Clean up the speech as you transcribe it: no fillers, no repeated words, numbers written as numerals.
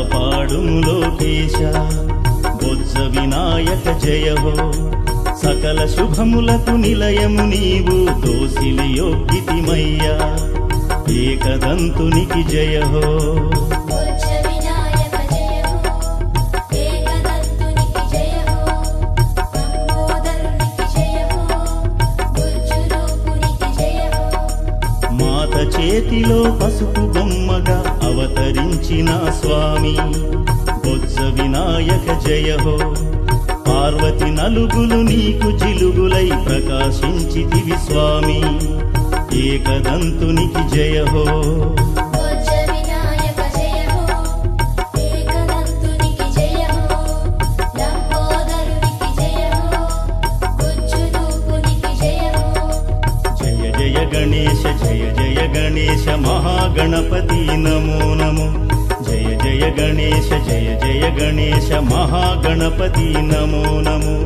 కాపాడుము లోకేశ బొజ్జ వినాయక జయ హో సకల శుభములకు నిలయము నీవు దోసిలి యొగ్గితిమయ్యా ఏకదంతునికి జయ హో బొజ్జ వినాయక జయ హో ఏకదంతునికి జయ హో లంబోదరునికి జయ హో బొజ్జు రూపునికి జయ హో మాత చేతిలో పసుపు బొమ్మగా అవతరించిన స్వామి బొజ్జ వినాయక జయ హో పార్వతి నలుగులు నీకు జిలుగులై ప్రకాశించితివి స్వామి ఏకదంతునికి జయ హో బొజ్జ వినాయక జయ హో ఏకదంతునికి జయ హో లంబోదరునికి జయ హో బొజ్జు రూపునికి జయ హో జయ జయ గణేశ జయ జయ గణేశ మహాగణపతి నమో నమో జయ జయ గణేశ జయ జయ గణేశ మహాగణపతి నమో నమో